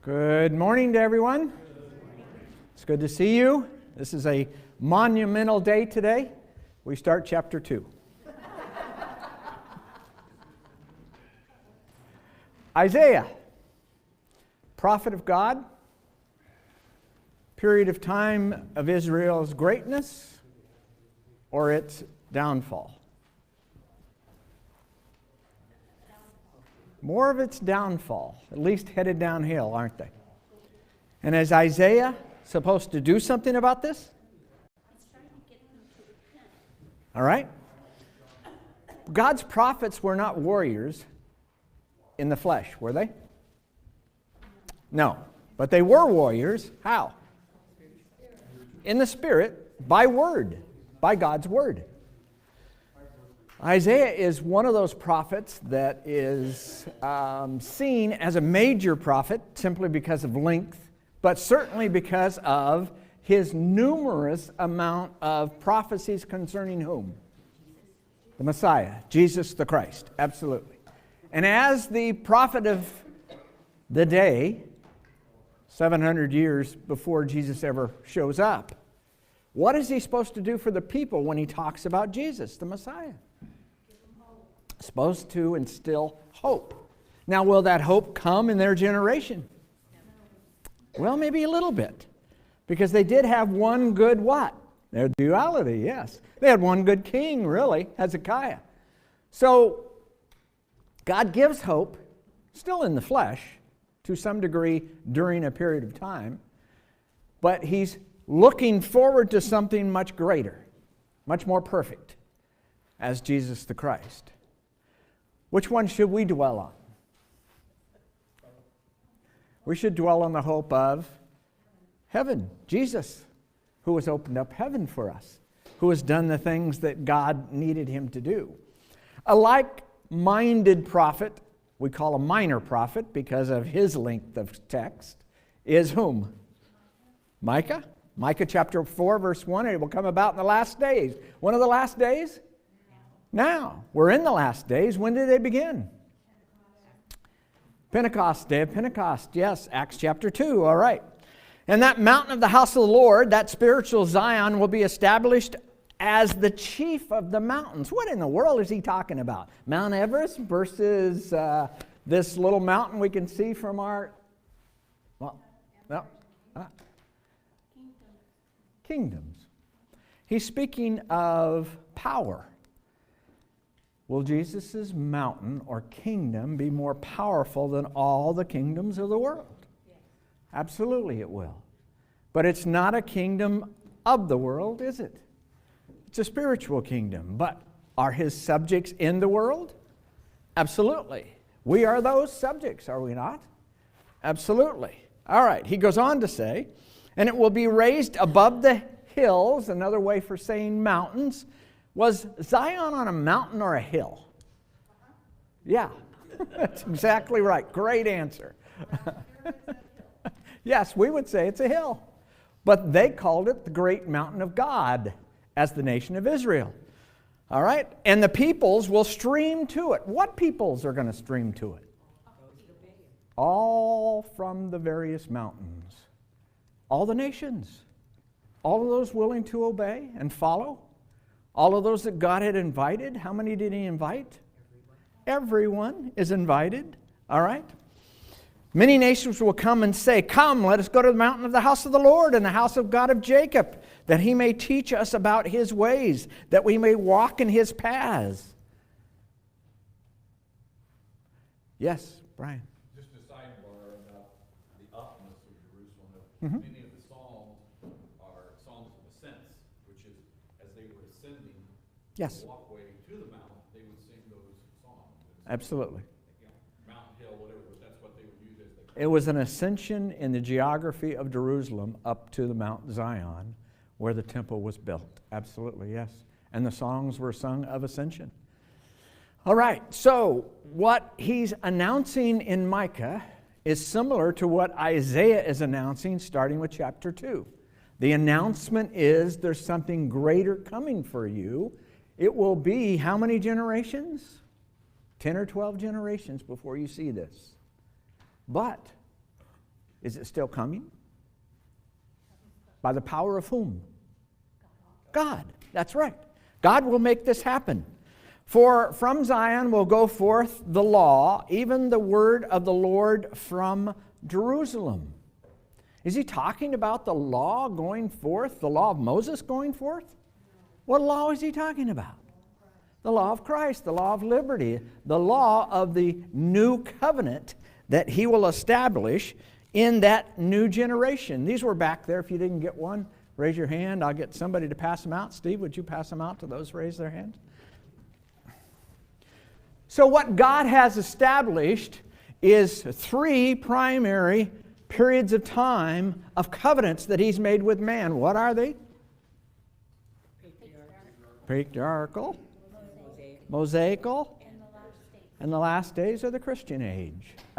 Good morning to everyone. It's good to see you. This is a monumental day today. We start chapter 2. Isaiah, prophet of God, period of time of Israel's greatness or its downfall. More of its downfall, at least headed downhill, aren't they? And is Isaiah supposed to do something about this? All right. God's prophets were not warriors in the flesh, were they? No. But they were warriors. How? In the Spirit, by word, by God's word. Isaiah is one of those prophets that is seen as a major prophet simply because of length, but certainly because of his numerous amount of prophecies concerning whom? The Messiah, Jesus the Christ, absolutely. And as the prophet of the day, 700 years before Jesus ever shows up, what is he supposed to do for the people when he talks about Jesus, the Messiah? Supposed to instill hope. Now, will that hope come in their generation? Well, maybe a little bit. Because they did have one good what? Their duality, yes. They had one good king, really, Hezekiah. So, God gives hope, still in the flesh, to some degree during a period of time. But he's looking forward to something much greater, much more perfect, as Jesus the Christ. Which one should we dwell on? We should dwell on the hope of heaven. Jesus, who has opened up heaven for us, who has done the things that God needed him to do. A like-minded prophet, we call a minor prophet because of his length of text, is whom? Micah. Micah chapter 4, verse 1, it will come about in the last days. One of the last days? Now, we're in the last days. When did they begin? Pentecost, day of Pentecost. Yes, Acts chapter 2. All right. And that mountain of the house of the Lord, that spiritual Zion, will be established as the chief of the mountains. What in the world is he talking about? Mount Everest versus this little mountain we can see from our... Well, no. Kingdoms. He's speaking of power. Will Jesus' mountain or kingdom be more powerful than all the kingdoms of the world? Yes. Absolutely it will. But it's not a kingdom of the world, is it? It's a spiritual kingdom. But are his subjects in the world? Absolutely. We are those subjects, are we not? Absolutely. All right, he goes on to say, and it will be raised above the hills, another way for saying mountains. Was Zion on a mountain or a hill? Yeah, that's exactly right. Great answer. Yes, we would say it's a hill. But they called it the great mountain of God as the nation of Israel. All right? And the peoples will stream to it. What peoples are going to stream to it? All from the various mountains. All the nations. All of those willing to obey and follow. All of those that God had invited. How many did he invite? Everyone is invited. All right? Many nations will come and say, "Come, let us go to the mountain of the house of the Lord and the house of God of Jacob, that he may teach us about his ways, that we may walk in his paths." Yes, Brian. Just a sidebar about the upness of Jerusalem. Mm-hmm. Many of the psalms are psalms of ascents, which is as they were ascending Yes. the walkway to the mountain, they would sing those songs. Absolutely. Mountain, hill, whatever, but that's what they would use as the... It was an ascension in the geography of Jerusalem up to the Mount Zion where the temple was built. Absolutely, yes. And the songs were sung of ascension. All right, so what he's announcing in Micah is similar to what Isaiah is announcing starting with chapter 2. The announcement is there's something greater coming for you. It will be how many generations? 10 or 12 generations before you see this. But Is it still coming? By the power of whom? God. That's right. God will make this happen. For from Zion will go forth the law, even the word of the Lord from Jerusalem. Is he talking about the law going forth, the law of Moses going forth? What law is he talking about? The law of Christ, the law of liberty, the law of the new covenant that he will establish in that new generation. These were back there. If you didn't get one, raise your hand. I'll get somebody to pass them out. Steve, would you pass them out to those who raise their hands? So what God has established is 3 primary periods of time of covenants that he's made with man. What are they? Patriarchal, Mosaical, and the last days of the Christian age.